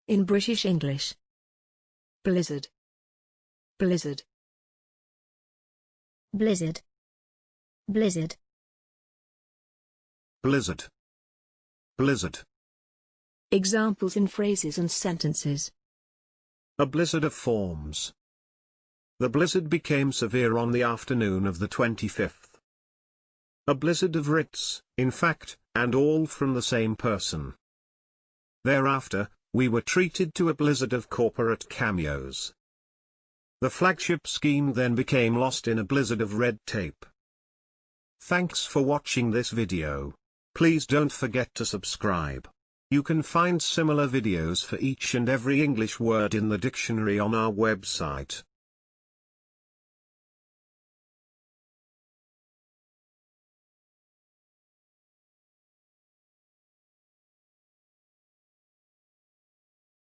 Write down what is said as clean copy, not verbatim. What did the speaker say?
In British English. Blizzard. Blizzard. Blizzard. Blizzard. Blizzard. Blizzard. Examples in phrases and sentences. A blizzard of forms. The blizzard became severe on the afternoon of the 25th. A blizzard of writs, in fact, and all from the same person. Thereafter, we were treated to a blizzard of corporate cameos. The flagship scheme then became lost in a blizzard of red tape. Thanks for watching this video. Please don't forget to subscribe. You can find similar videos for each and every English word in the dictionary on our website.